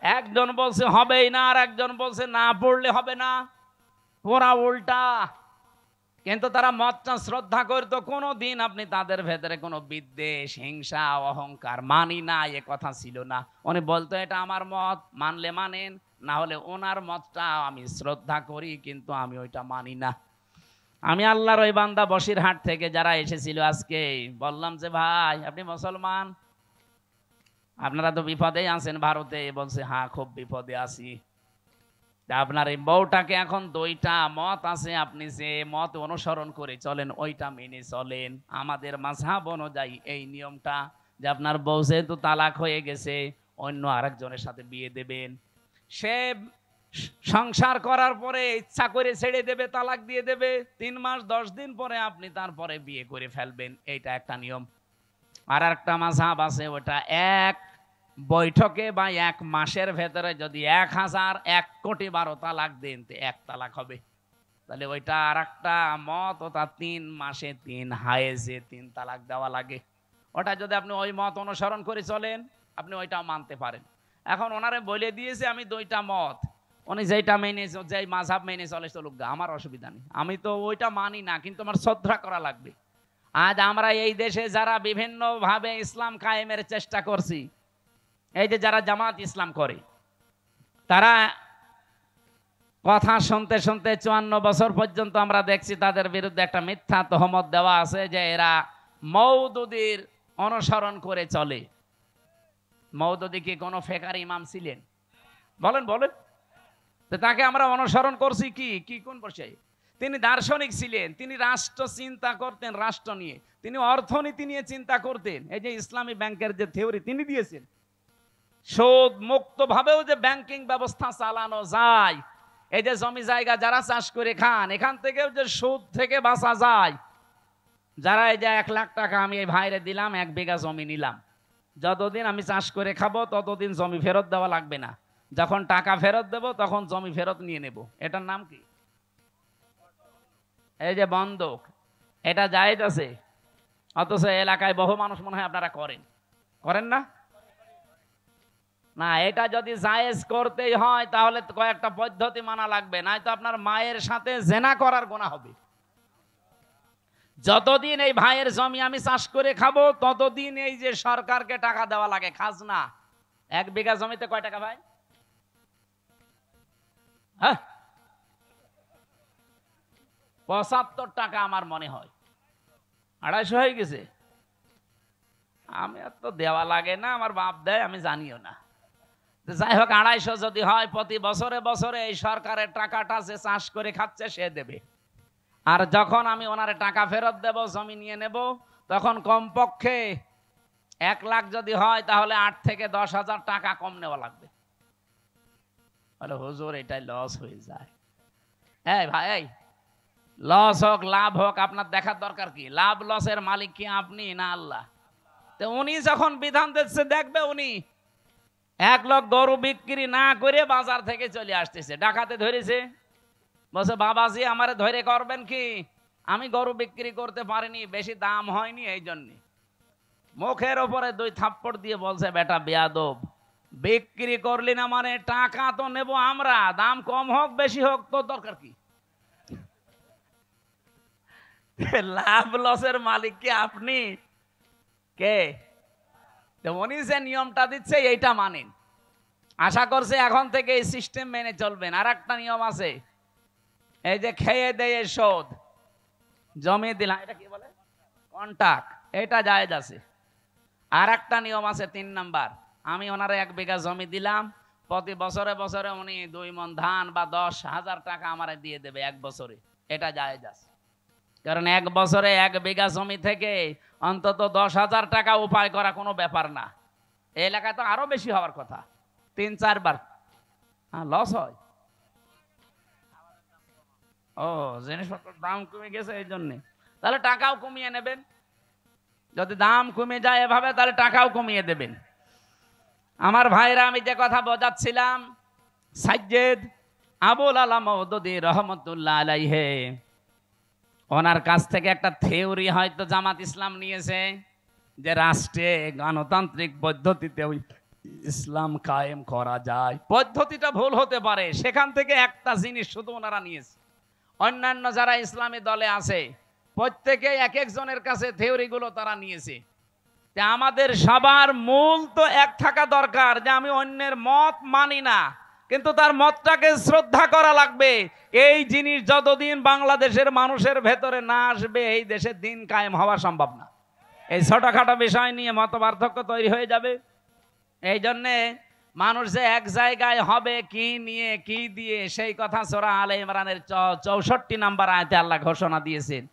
একজন বলছে হবেই না, আর একজন বলছে না পড়লে হবে না। পুরা উল্টা। কিন্তু তারা মতটা শ্রদ্ধা করতো। কোনো দিন আপনি তাদের ভেতরে কোনো বিদ্বেষ, হিংসা, অহংকার মানি না এ কথা ছিল না। উনি বলতো এটা আমার মত, মানলে মানেন, না হলে ওনার মতটা আমি শ্রদ্ধা করি, কিন্তু আমি ওইটা মানি না। আমি আল্লাহর ওই বান্দা বসিরহাট থেকে যারা এসেছিল আজকে বললাম যে ভাই আপনি মুসলমান, আপনারা তো বিপদেই আছেন ভারতে। বলছে হ্যাঁ খুব বিপদে আছি। আপনার এই বউটাকে এখন 2টা মত আছে, আপনি যে মত অনুসরণ করে চলেন ওইটা মেনে চলেন। আমাদের মাযহাব অনুযায়ী এই নিয়মটা যে আপনার বউ যেহেতু তালাক হয়ে গেছে অন্য আরেকজনের সাথে বিয়ে দেবেন। সে সংসার করার পরে ইচ্ছা করে ছেড়ে দেবে, তালাক দিয়ে দেবে, 3 মাস 10 দিন পরে আপনি তারপরে বিয়ে করে ফেলবেন, এইটা একটা নিয়ম। আর একটা মাযহাব আছে, ওটা এক বৈঠকে বা 1 মাসের ভেতরে যদি 1001 কোটি 12 তালাক দেন তো 1 তালাক হবে। তাহলে ওইটা আর একটা মত, ওটা 3 মাসে 3 হায়েজে 3 তালাক দেওয়া লাগে। ওটা যদি আপনি ওই মত অনুসরণ করে চলেন আপনি ওইটাও মানতে পারেন। এখন ওনারে বলে দিয়েছে আমি 2টা মত, উনি যেটা মেনে যেই মাযহাব মেনে চলে চলুক, আমার অসুবিধা নেই। আমি তো ওইটা মানি না, কিন্তু আমার শ্রদ্ধা করা লাগবে। আজ আমরা এই দেশে যারা বিভিন্ন ভাবে ইসলাম কায়েমের চেষ্টা করছি, এই যে যারা জামাত ইসলাম করে, তারা কথা শুনতে শুনতে 54 বছর পর্যন্ত আমরা দেখছি তাদের বিরুদ্ধে একটা মিথ্যা তহমত দেওয়া আছে যে এরা মওদুদীর অনুসরণ করে চলে। মওদুদী কি কোনো ফেকার ইমাম ছিলেন? বলেন বলেন। তো তাকে আমরা অনুসরণ করছি কি কি কোন বিষয়ে? তিনি দার্শনিক ছিলেন, তিনি রাষ্ট্র চিন্তা করতেন, রাষ্ট্র নিয়ে তিনি অর্থনীতি নিয়ে চিন্তা করতেন। এই যে ইসলামী ব্যাংকের যে থিওরি তিনি দিয়েছেন, সুদ মুক্ত ভাবেও যে ব্যাংকিং ব্যবস্থা চালানো যায়, এই যে জমি জায়গা যারা চাষ করে খান এখান থেকেও যে সুদ থেকে বাঁচা যায়। যারা এই যে 1 লাখ টাকা আমি এই ভাইরে দিলাম, 1 বিঘা জমি নিলাম, যতদিন আমি চাষ করে খাবো ততদিন জমি ফেরত দেওয়া লাগবে না, যখন টাকা ফেরত দেব তখন জমি ফেরত নিয়ে নেব। এটার নাম কি? এই যে বন্ধক। এটা জায়েজ আছে, অথচ এলাকায় বহু মানুষ মনে হয় আপনারা করেন, করেন না? না, এটা যদি জায়েজ করতেই হয় তাহলে কয়েকটা পদ্ধতি মানা লাগবে, নয়তো আপনার মায়ের সাথে জেনা করার গুনাহ হবে। যতদিন এই ভাইয়ের জমি আমি চাষ করে খাবো ততদিন এই যে সরকারকে টাকা দেওয়া লাগে খাজনা। 1 বিঘা জমিতে কয় টাকা ভাই? হ্যাঁ 75 টাকা আমার মনে হয়, 250 হয়ে গেছে। আমি আর তো দেওয়া লাগে না, আমার বাপ দেয়, আমি জানিও না। যাই হোক 250 যদি হয়, প্রতি বছরে বছরে এই সরকারের টাকাটা যে চাষ করে খাচ্ছে সে দেবে। আর যখন আমি ওনারে টাকা ফেরত দেব, জমি নিয়ে নেব, তখন কমপক্ষে 1 লাখ যদি হয় তাহলে 8 থেকে 10 হাজার টাকা কম নেওয়া লাগবে। বলে হুজুর এটাই লস হয়ে যায়। এই ভাই, এই লস হোক লাভ হোক আপনার দেখার দরকার কি? লাভ লসের মালিক কি আপনি না আল্লাহ? তো উনি যখন বিধান দিচ্ছে দেখবে, উনি 1 লাখ গরু বিক্রি না করে বাজার থেকে চলে আসতেছে, ডাকাতে ধরেছে, বলছে বাবাজি আমারে ধরে করবেন কি, আমি গরু বিক্রি করতে পারিনি, বেশি দাম হয়নি, এই জন্যে মুখের ওপরে 2 থাপ্পড় দিয়ে বলছে বেটা বেয়াদব, বিক্রি করলি না মানে টাকা তো নেব আমরা, দাম কম হোক বেশি হোক তো দরকার কি? লাভ লসের মালিক কি আপনি? কে? উনি যে নিয়মটা দিচ্ছে এইটা মানেন, আশা করছে এখন থেকে এই সিস্টেম মেনে চলবেন। আর একটা নিয়ম আছে, এই যে খেয়ে দেয়ে শোধ, জমি দিলাম, এটা কি বলে কন্টাক্ট, এটা জায়েজ আছে। আর একটা নিয়ম আছে 3 নাম্বার, আমি ওনারে 1 বিঘা জমি দিলাম, প্রতি বছরে বছরে উনি 2 মণ ধান বা 10,000 টাকা আমারে দিয়ে দেবে 1 বছরে, এটা জায়েজ আছে। কারণ 1 বছরে 1 বিঘা জমি থেকে অন্তত 10,000 টাকা উপায় করা কোনো ব্যাপার না। এই এলাকায় তো আরো বেশি হওয়ার কথা, 3-4 বার লস হয়। ও, জিনিসপত্রের দাম কমে গেছে এই জন্যে, তাহলে টাকাও কমিয়ে নেবেন। যদি দাম কমে যায় এভাবে, তাহলে টাকাও কমিয়ে দেবেন। আমার ভাইরা, আমি যে কথা বোঝাচ্ছিলাম, সাজ্জেদ আবুল আলা মওদুদী রহমতুল্লাহ আলাইহি, ওনার কাছ থেকে একটা থিওরি হয়তো জামাত ইসলাম নিয়েছে, যে রাষ্ট্রে গণতান্ত্রিক পদ্ধতিতে ইসলাম কায়েম করা যায়। পদ্ধতিটা ভুল হতে পারে, সেখান থেকে একটা জিনিস শুধু ওনারা নিয়েছে। অন্যান্য যারা ইসলামী দলে আছে প্রত্যেকে এক একজনের কাছে থিওরিগুলো তারা নিয়েছে। আমাদের সবার মূল তো এক থাকা দরকার, যে আমি অন্যের মত মানি না, কিন্তু তার মতটাকে শ্রদ্ধা করা লাগবে। এই জিনিস যতদিন বাংলাদেশের মানুষের ভেতরে না আসবে, এই দেশের দিন কায়েম হওয়া সম্ভব না। এই ছোটখাটো বিষয় নিয়ে মত পার্থক্য তৈরি হয়ে যাবে। এই জন্যে মানুষ যে এক জায়গায় হবে কি নিয়ে কি দিয়ে, সেই কথা সূরা আলে ইমরানের 64 নম্বর আয়াতে আল্লাহ ঘোষণা দিয়েছেন,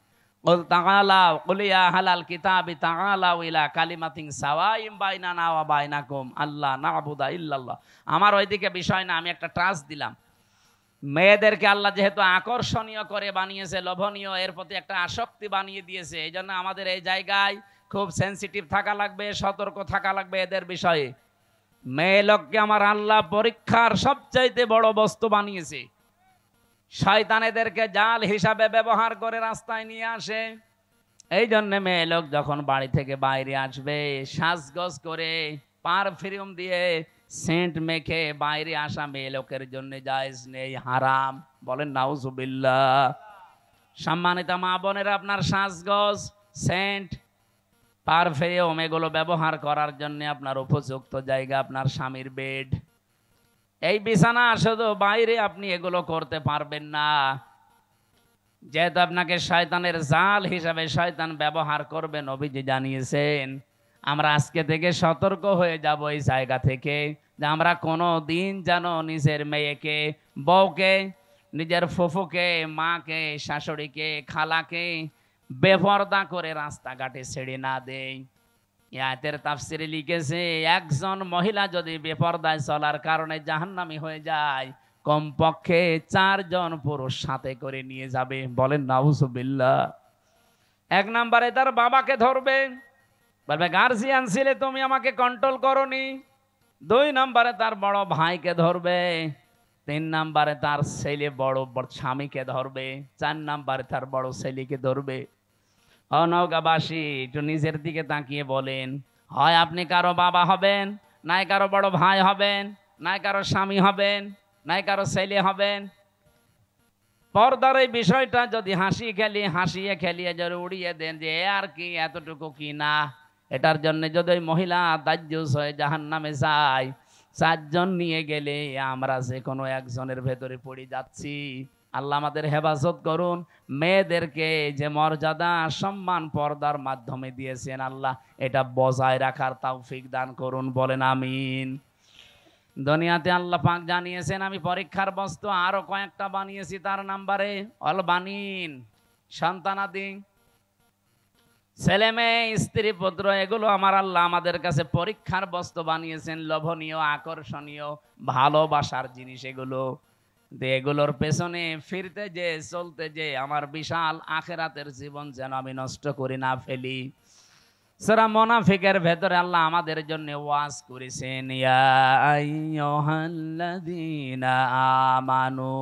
কুল তাআলাউ কুল ইয়া আহলাল কিতাবি তাআলাউ ইলা কালিমাতিন সাওয়াইম বাইনানা ওয়া বাইনাকুম আল্লা না'বুদা ইল্লাল্লাহ। আমার ওইদিকে বিষয় না, আমি একটা টাচ দিলাম। মেয়েদেরকে আল্লাহ যেহেতু আকর্ষণীয় করে বানিয়েছে, লোভনীয়, এর প্রতি একটা আসক্তি বানিয়ে দিয়েছে, এই জন্য আমাদের এই জায়গায় খুব সেন্সিটিভ থাকা লাগবে, সতর্ক থাকা লাগবে এদের বিষয়ে। মেয়ে লোককে আমার আল্লাহ পরীক্ষার সবচাইতে বড় বস্তু বানিয়েছে। শয়তান এদেরকে জাল হিসাবে ব্যবহার করে রাস্তায় নিয়ে আসে। এই জন্য মেয়ে লোক যখন বাড়ি থেকে বাইরে আসবে, সাজগোজ করে পারফিউম দিয়ে সেন্ট মেখে বাইরে আসা মেয়ে লোকের জন্য জায়েজ নেই, হারাম। বলেন নাউজুবিল্লাহ। সম্মানিত মা বোনেরা, আপনার সাজগোজ, সেন্ট, পারফিউম এগুলো ব্যবহার করার জন্য আপনার উপযুক্ত জায়গা আপনার স্বামীর বেড। এই বিছানা শুধু বাইরে আপনি এগুলো করতে পারবেন না, যেহেতু আপনাকে শয়তানের জাল হিসাবে শয়তান ব্যবহার করবে। নবীজি জানিয়েছেন, আমরা আজকে থেকে সতর্ক হয়ে যাব এই জায়গা থেকে, যে আমরা কোনো দিন যেন নিজের মেয়েকে, বউকে, নিজের ফুফুকে, মাকে, শাশুড়িকে, খালাকে বেপরদা করে রাস্তাঘাটে ছেড়ে না দেই। আয়াতের তাফসিরে লিখেছে, একজন মহিলা যদি বেপরদায় চলার কারণে জাহান্নামী হয়ে যায়, কমপক্ষে 4 জন পুরুষ সাথে করে নিয়ে যাবে। বলেন নাউজুবিল্লাহ। 1 নম্বরে তার বাবাকে ধরবে, বলবে গার্জিয়ান ছিলে তুমি, আমাকে কন্ট্রোল করোনি। 2 নম্বরে তার বড় ভাইকে ধরবে। 3 নম্বরে তার ছেলে বড় স্বামীকে ধরবে। 4 নম্বরে তার বড় ছেলেকে ধরবে। নওগাঁবাসী, একটু নিজের দিকে তাকিয়ে বলেন, হয় আপনি কারো বাবা হবেন, নাই কারো বড় ভাই হবেন, নাই কারো স্বামী হবেন, নাই কারো ছেলে হবেন। পর্দার এই বিষয়টা যদি হাসিয়ে খেলিয়ে যদি উড়িয়ে দেন, যে আর কি এতটুকু কি না, এটার জন্য যদি ওই মহিলা দাজ্জুস হয়ে জাহান্নামে যায়, 4 জন নিয়ে গেলে আমরা যে কোনো একজনের ভেতরে পড়ে যাচ্ছি। আল্লাহ আমাদের হেফাজত করুন। মেয়েদেরকে যে মর্যাদা সম্মান পর্দার মাধ্যমে দিয়েছেন, আল্লাহ এটা বজায় রাখার তৌফিক দান করুন। বলেন আমিন। দুনিয়াতে আল্লাহ পাক জানিয়েছেন, আমি পরীক্ষার বস্তু আরো কয়েকটা বানিয়েছি। তার নাম্বারে অল বানিন, সন্তানাদি। ছেলে মেয়ে, স্ত্রী পুত্র, এগুলো আমার আল্লাহ আমাদের কাছে পরীক্ষার বস্তু বানিয়েছেন, লোভনীয়, আকর্ষণীয়, ভালোবাসার জিনিস এগুলো। এগুলোর পেছনে ফিরতে যে, চলতে যে আমার বিশাল আখেরাতের জীবন যেন আমি নষ্ট করি না ফেলি। সূরা মুনাফিকের ভেতরে আল্লাহ আমাদের জন্য ওয়াজ করেছেন, ইয়া আইয়ুহাল্লাযীনা আমানু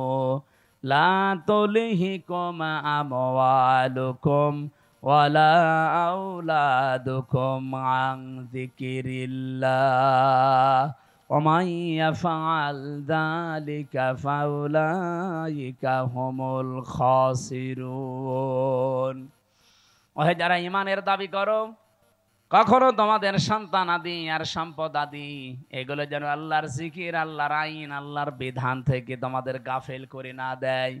লা তুলহিকুম আমওয়ালুকুম ওয়ালা আওলাদুকুম আন যিকিরিল্লাহ ওয়া মান ইয়াফআল যালিকা ফাউলাইকা হুমুল খাসিরুন। ওহে যারা ঈমানের দাবি করো, কখনো তোমাদের সন্তান আদি আর সম্পদ আদি এগুলো যেন আল্লাহর জিকির, আল্লাহর আইন, আল্লাহর বিধান থেকে তোমাদের গাফেল করে না দেয়।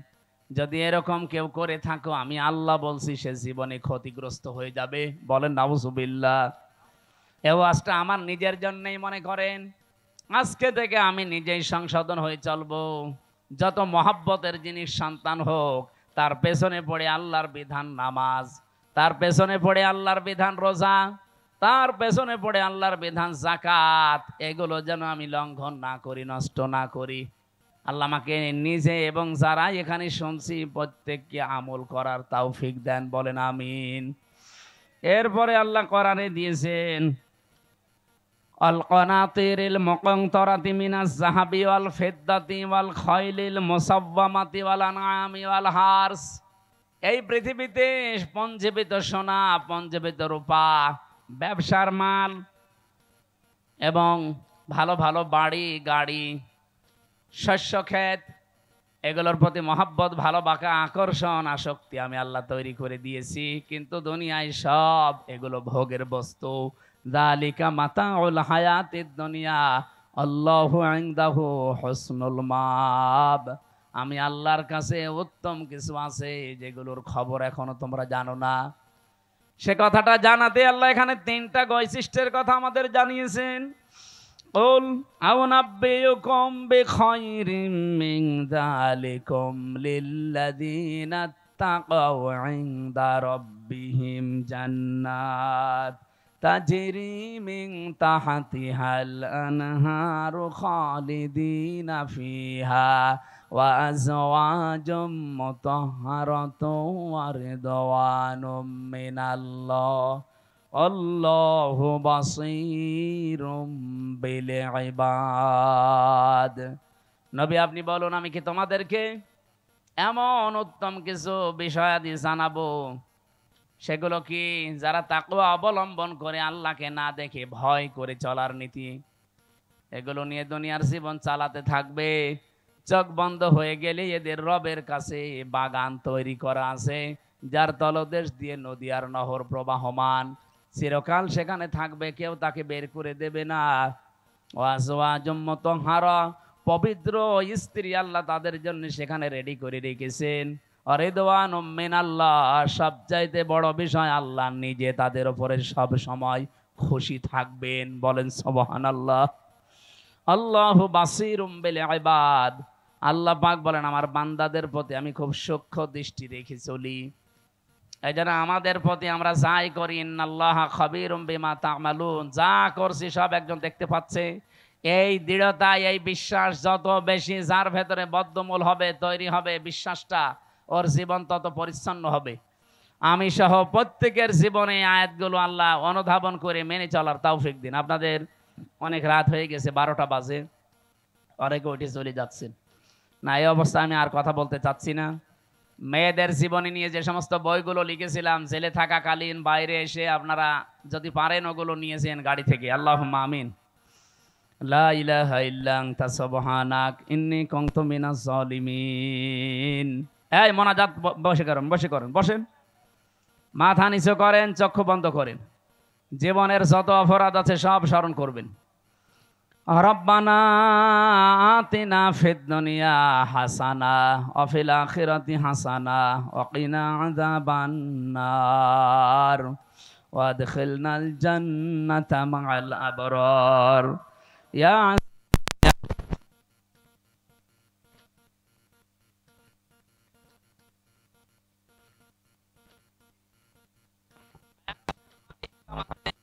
যদি এরকম কেউ করে থাকো, আমি আল্লাহ বলছি সে জীবনে ক্ষতিগ্রস্ত হয়ে যাবে। বলেন নাউজুবিল্লাহ। এই ওয়াজটা আমার নিজের জন্যই মনে করেন। আজকে থেকে আমি নিজেই সংশোধন হয়ে চলবো। যত মহাব্বতের জিনিস সন্তান হোক, তার পেছনে পড়ে আল্লাহর বিধান নামাজ, তার পেছনে পড়ে আল্লাহর বিধান রোজা, তার পেছনে পড়ে আল্লাহর বিধান যাকাত, এগুলো যেন আমি লঙ্ঘন না করি, নষ্ট না করি। আল্লাহ আমাকে নিজে এবং যারা এখানে শুনছি প্রত্যেককে আমল করার তৌফিক দেন। বলেন আমিন। এরপরে আল্লাহ কোরআনে দিয়েছেন, আল কনাতিরিল মুকানতারাতি মিনাজ যাহাবি ওয়াল ফিদ্দাতি ওয়াল খাইলিল মুসাওয়ামাতি ওয়াল আনআমি ওয়াল হারস। এই পৃথিবীতে পঞ্জীবিত সোনা, পঞ্জীবিত রূপা, ব্যবসার মাল এবং ভালো ভালো বাড়ি গাড়ি, শস্য ক্ষেত, এগুলোর প্রতি মহাব্বত, ভালোবাসা, আকর্ষণ, আসক্তি আমি আল্লাহ তৈরি করে দিয়েছি। কিন্তু দুনিয়ায় সব এগুলো ভোগের বস্তু। যালিকা মাতাউল হায়াতিদ দুনিয়া আল্লাহু ইনদাহু হুসনুল মাব। আমি আল্লাহর কাছে উত্তম কিছু আছে যেগুলোর খবর এখনো তোমরা জানো না। সে কথাটা জানাতে আল্লাহ এখানে তিনটা বৈশিষ্ট্যের কথা আমাদের জানিয়েছেন। قل أنبئكم بخير من ذلكم للذين اتقوا عند ربهم جنات تجري من تحتها الأنهار خالدين فيها وأزواج مطهرة ورضوان من الله আল্লাহু বাসীরুম বিল ইবাদ। নবী আপনি বলুন, আমি কি তোমাদেরকে এমন উত্তম কিছু বিষয়াদি জানাবো, সেগুলো কি যারা তাকওয়া অবলম্বন করে, আল্লাহকে না দেখে ভয় করে চলার নীতি, এগুলো নিয়ে দুনিয়ার জীবন চালাতে থাকবে। চোখ বন্ধ হয়ে গেলে এদের রবের কাছে বাগান তৈরি করা আছে, যার তলদেশ দিয়ে নদী আর নহর প্রবাহমান। চিরকাল সেখানে থাকবে, কেউ তাকে বের করে দেবে না। ওয়াজওয়াজুম মুতাহহারা, পবিত্র স্ত্রী আল্লাহ তাদের জন্য সেখানে রেডি করে রেখেছেন। রিদওয়ানুম মিনাল্লাহ, সবচাইতে বড় বিষয় আল্লাহ নিজে তাদের উপরে সব সময় খুশি থাকবেন। বলেন সুবহানাল্লাহ। আল্লাহু বাসীরুম বিল ইবাদ। আল্লাহ পাক বলেন, আমার বান্দাদের প্রতি আমি খুব সূক্ষ্ম দৃষ্টি রেখে চলি। এই জন্য আমাদের প্রতি আমরা যাই করি, ইন্নাল্লাহা খাবীরুম বিমা তা'মালুন, যা করছি সব একজন দেখতে পাচ্ছে। এই দৃঢ়তা, এই বিশ্বাস যত বেশি যার ভেতরে বদ্ধমূল হবে, তৈরি হবে বিশ্বাসটা, ওর জীবন তত পরিচ্ছন্ন হবে। আমি সহ প্রত্যেকের জীবনে আয়াতগুলো আল্লাহ অনুধাবন করে মেনে চলার তৌফিক দিন। আপনাদের অনেক রাত হয়ে গেছে, 12টা বাজে, অনেকে উঠে চলে যাচ্ছেন। না, এই অবস্থা আমি আর কথা বলতে চাচ্ছি না। মেয়েদের জীবনী নিয়ে যে সমস্ত বইগুলো লিখেছিলাম জেলে থাকাকালীন, বাইরে এসে আপনারা যদি পারেন ওগুলো নিয়েছেন গাড়ি থেকে। আল্লাহুম্মা আমিন। লা ইলাহা ইল্লা আনতা সুবহানাক ইন্নী কুনতু মিনাজ জালিমিন। এই মোনাজাত বসেন, মাথা নিচু করেন, চক্ষু বন্ধ করেন। জীবনের যত অপরাধ আছে সব স্মরণ করবেন। রব্বানা আতিনা ফিদ দুনিয়া হাসানা ওয়া ফিল আখিরাতি হাসানা ওয়া কিনা আযাবান নার ওয়া আদখিলনাল জান্নাতা মা'আল আবরার। ইয়া আমাদের